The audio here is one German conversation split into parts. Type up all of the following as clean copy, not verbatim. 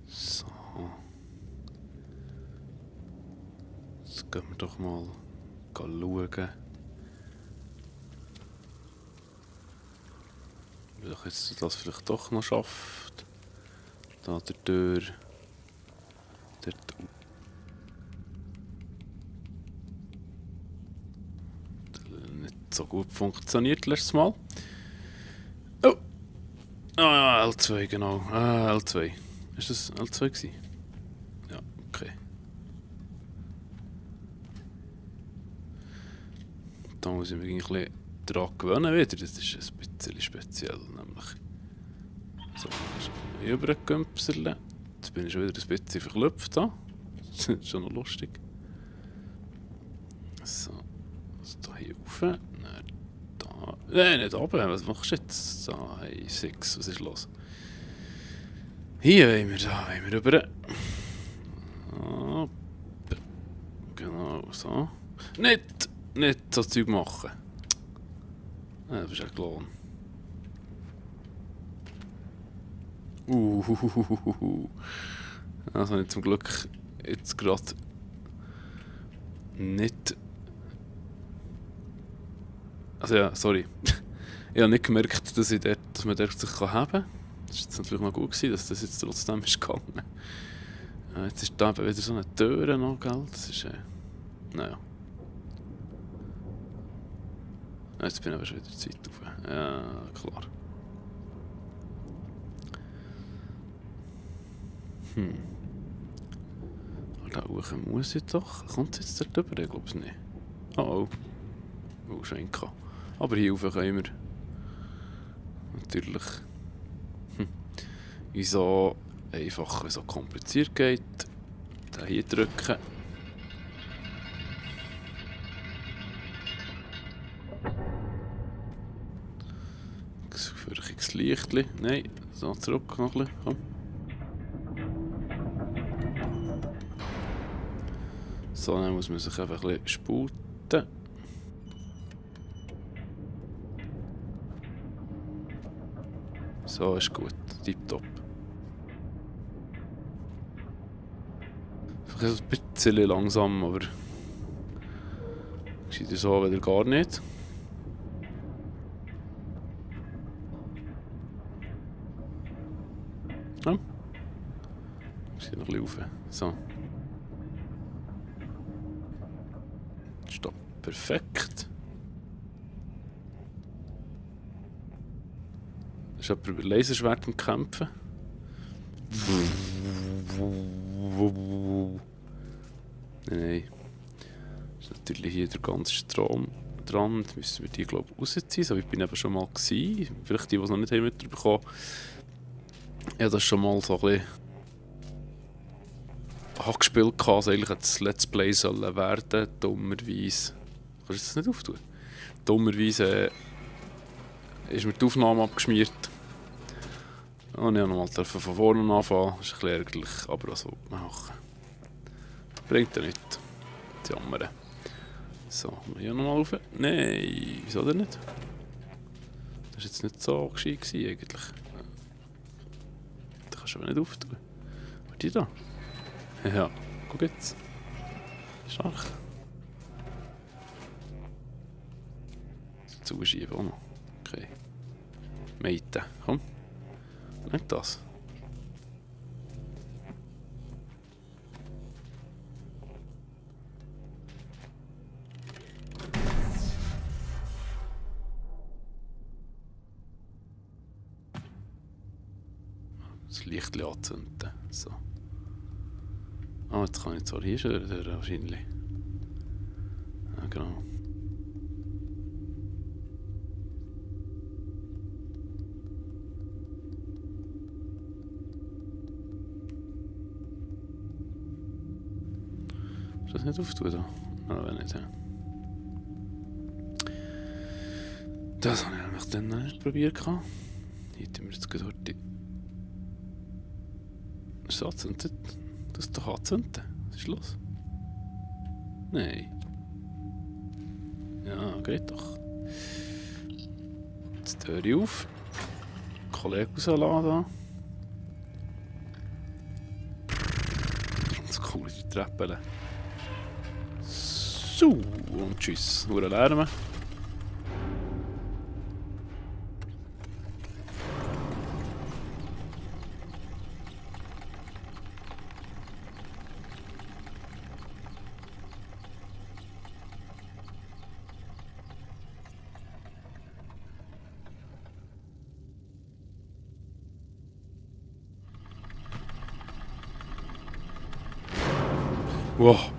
So. Jetzt gehen wir doch mal schauen. Wie ich jetzt das vielleicht doch noch schafft. Da der Tür. Dort. Nicht so gut funktioniert letztes Mal. Oh! Ah, L2, genau. Ah, L2. Ist das L2 gewesen? Ja, okay. Da muss ich mich ein bisschen dran gewöhnen wieder. Das ist ein bisschen speziell, nämlich. So, übergümpseln. Jetzt bin ich schon wieder ein bisschen verklüpft da. Das ist schon noch lustig. So. Also da hier rauf. Nein, da. Nein, nicht runter. Was machst du jetzt? Da, hey, 6. Was ist los? Hier wollen wir, da wollen wir rüber. Up. Genau so. Nicht so Zeug machen. Ja, das ist ja gelohnt. Das habe ich zum Glück jetzt gerade nicht. Also ja, sorry. Ich habe nicht gemerkt, dass man dort sich haben kann. Das war jetzt natürlich noch gut gewesen, dass das jetzt trotzdem ist gegangen. Jetzt ist da eben wieder so eine Tür noch, gell? Das ist naja. Jetzt bin ich aber schon wieder Zeit auf. Ja, klar. Da hoch muss ich doch. Kommt es jetzt dort rüber? Ich glaube es nicht. Oh. Oh, Schenka. Aber hier rauf können wir. Natürlich. Wieso einfach, wenn so kompliziert geht. Da hier drücken. Fürchtiges Lichtli. Nein, so zurück noch ein bisschen. Komm. So, dann muss man sich einfach ein bisschen sputen. So, ist gut. Tipptopp. Vielleicht ein bisschen langsam, aber sieht so wieder gar nicht. Ja. Ich sehe noch ein bisschen rauf. So. Stopp. Perfekt. Ist jemand über Laserschwert am Kämpfen? Nein. Ist natürlich hier der ganze Strom dran. Jetzt müssen wir die, glaube ich, rausziehen. So, ich bin eben schon mal gewesen. Vielleicht die, die es noch nicht haben mitbekommen. Ja, das schon mal so ein bisschen angespielt, also eigentlich hätte das Let's Play sollen werden, dummerweise. Kannst du das nicht auftun? Dummerweise ist mir die Aufnahme abgeschmiert. Und ich durfte nochmal von vorne anfangen. Das ist ein bisschen ärgerlich, aber was will man machen? Bringt ja nichts. Das Jammern. So, kommen wir hier nochmal rauf. Nein, wieso denn nicht? Das war jetzt nicht so gescheit gewesen, eigentlich. Das kannst du aber nicht auftun. Was ist die da? Ja, guck jetzt. Stark. Zuschieben auch noch. Okay. Meite, komm. Nicht das. Das Licht anzünden. So. Ah, jetzt kann ich zwar hier schon wahrscheinlich. Ja, genau. Ist das nicht auftun da? Ah, wenn nicht, ja. Das habe ich nämlich dann noch nicht probiert. Hier hätten wir jetzt gerade die. Ist das anzündet? Das ist doch anzünden. Was ist los? Nein. Ja, geht doch. Jetzt höre ich auf. Kollege rauslassen. cool, die Treppen. So, und tschüss. Nur Lärm. Wow.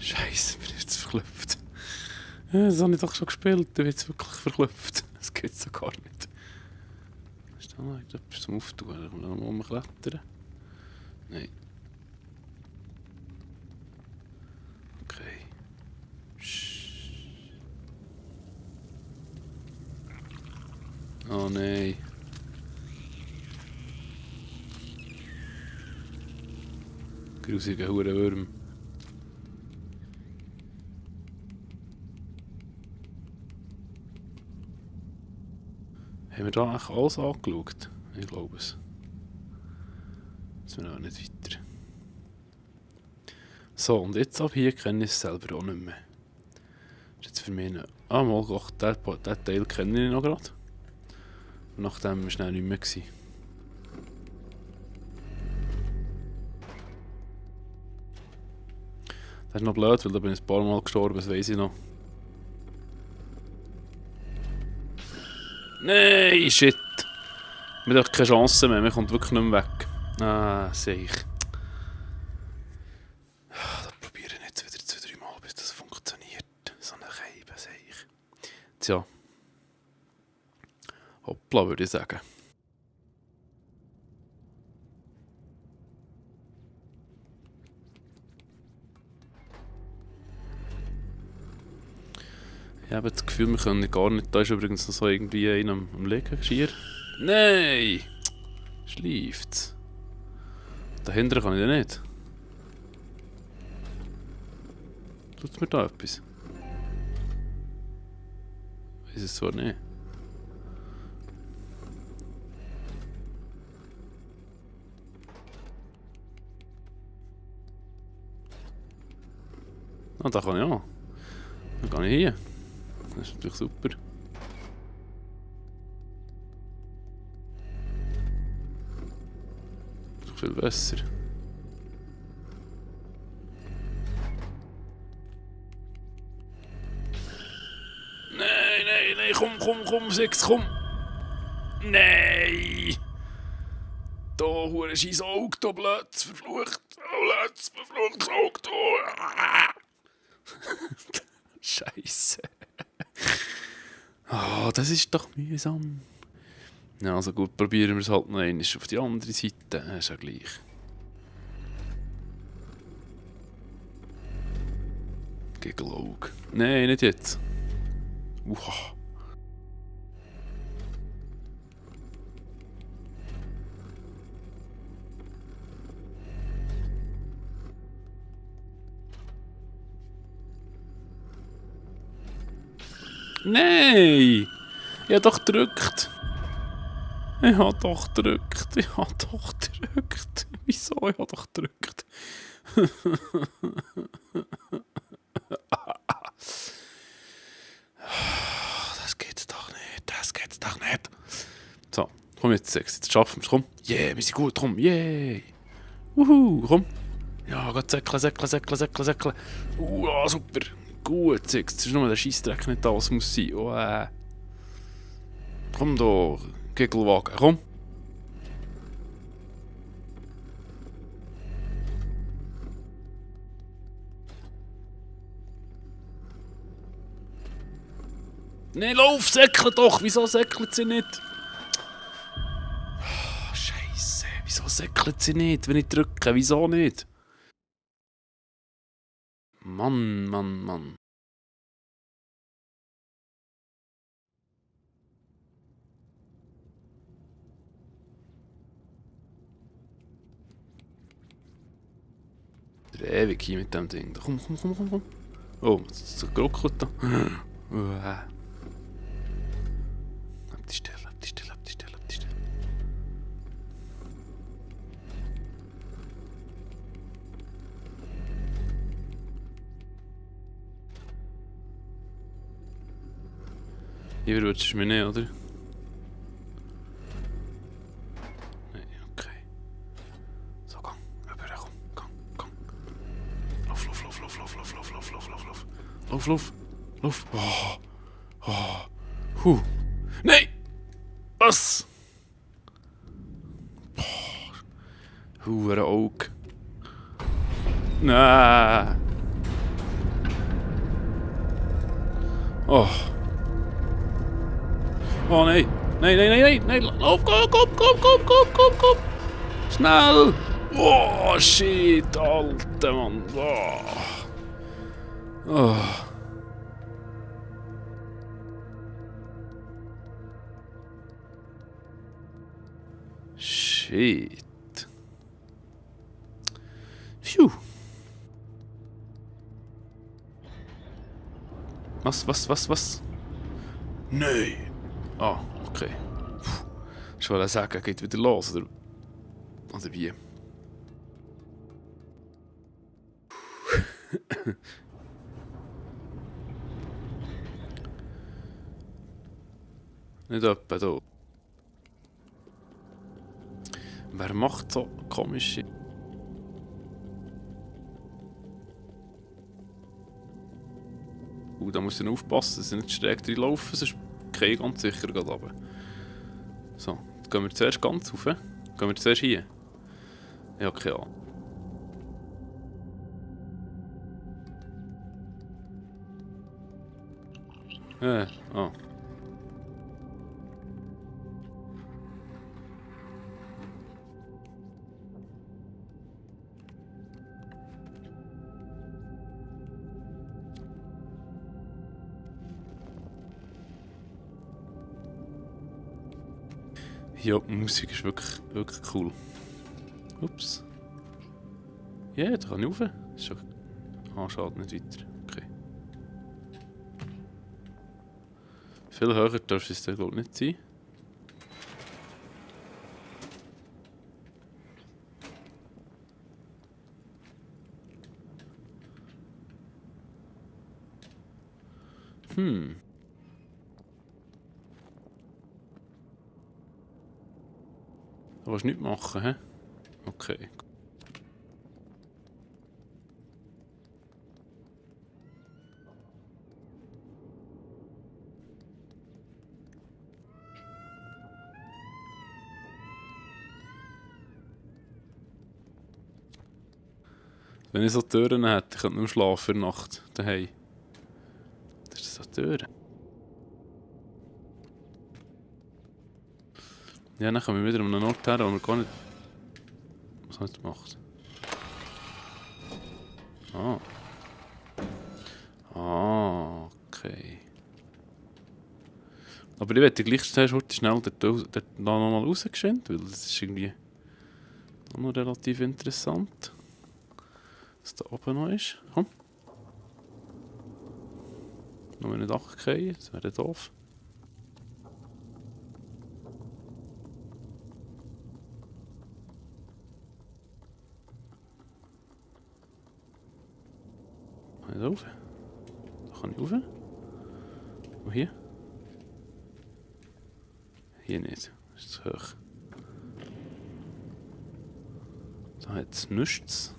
Scheiße, bin ich jetzt verklopft. Ja, das habe ich doch schon gespielt, da wird es wirklich verklopft. Das geht so gar nicht. Ist da noch etwas zum Auftun? Kann ich noch rumklettern? Nein. Okay. Oh nein. Grusiger Hurenwurm. Haben wir da eigentlich alles angeschaut? Ich glaube es. Jetzt sind wir auch nicht weiter. So, und jetzt ab hier kenne ich es selber auch nicht mehr. Das ist jetzt für mich eine... Ah, mal, den Teil kenne ich noch gerade. Und nachdem war es dann nicht mehr gewesen. Das ist noch blöd, weil da bin ich ein paar Mal gestorben, das weiss ich noch. Nein, shit! Wir haben keine Chance mehr, man kommt wirklich nicht mehr weg. Ah, sehe ich. Das probiere ich jetzt wieder 2-3 Mal, bis das funktioniert. So eine Scheibe, sehe ich. Tja. Hoppla, würde ich sagen. Ich habe das Gefühl, wir können gar nicht. Da ist übrigens noch so irgendwie einer am Liegen, schier. Nein! Schleift's. Dahinter kann ich ja nicht. Tut's mir da etwas? Weiss es zwar nicht. Ah, da kann ich auch. Dann kann ich hier. Das ist natürlich super. Das ist viel besser. Nein, komm, 6, komm! Nein! Da, hure scheiß Auge, da, blöd, verflucht! Verfluchtes Auge, da! Scheiße. Ah, das ist doch mühsam. Ja, also gut, probieren wir es halt noch einmal auf die andere Seite. Das ist ja gleich. Giggle-Auge. Nein, nicht jetzt. Uha. Nein! Ich hab doch gedrückt. Wieso? Ich hab doch gedrückt. Das geht's doch nicht. So, komm jetzt 6. Jetzt schaffen wir es. Komm. Yeah, wir sind gut. Komm. Yay. Wuhu. Komm. Ja, geht säckeln. Ja, super. Gut, 6. Es ist nur der Scheissdreck nicht da, was muss sein. Oh, Komm da, Gegelwagen. Komm. Nee, lauf, säckle doch! Wieso säckelt sie nicht? Oh, Scheiße, wieso säckelt sie nicht, wenn ich drücke? Wieso nicht? Mann. Der ewig hier mit dem Ding. Komm. Oh, es ist so geruckelt da. Bleib dich still. Hier würdest du mir nicht, oder? Nein, okay. So, komm. Rüber, komm. Lauf. Lauf. Nein! Was? Hure Auge. Nein! Oh. Oh nein! Nein! Lauf, komm! Schnell! Oh, shit, Alter Mann. Oh. Shit. Phew. Was? Nein! Ah, okay. Puh. Ich wollte sagen, geht wieder los, oder wie? Nicht etwa da. Wer macht so komische... Da muss ich aufpassen, dass ich nicht schräg drin laufen, sonst gehe ich ganz sicher gerade runter. So, jetzt gehen wir zuerst ganz rauf. Gehen wir zuerst hier? Ja, keine Ahnung. Ah. Ja, die Musik ist wirklich cool. Ups. Ja, da kann ich rauf. Ist schon... Ah, schade, nicht weiter. Okay. Viel höher darf es da glaube nicht sein. Da willst du nichts machen, hä? Okay. Wenn ich so Türen hätte, ich könnte nur schlafen in der Nacht daheim. Das ist so Türen. Ja, dann kommen wir wieder an einen Ort her, wo wir gar nicht... Was hat er gemacht? Ah, okay. Aber ich werde gleich schnell dort nochmal rausgeschwind, weil das ist irgendwie auch noch relativ interessant. Was da oben noch ist. Komm. Noch nicht abgehen, das wäre doof. Kann ich da rauf? Da kann ich rauf. Wo hier? Hier nicht, das ist zu hoch. Da hat es nichts.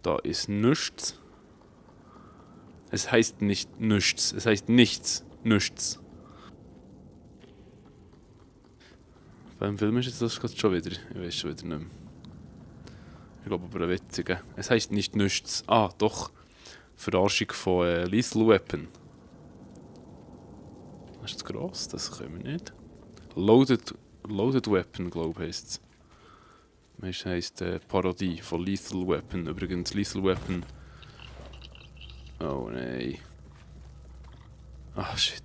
Da ist nichts. Es heißt nicht nichts, es heißt nichts. Nichts. Beim Film ist jetzt das gerade schon wieder. Ich weiß schon wieder nicht mehr. Ich glaube aber ein witziger. Es heißt nicht nichts. Ah, doch. Verarschung von Lethal Weapon. Das ist zu gross, das können wir nicht. Loaded Weapon, glaube ich, heisst es. Das heisst Parodie von Lethal Weapon. Übrigens, Lethal Weapon. Oh nein. Ah, shit.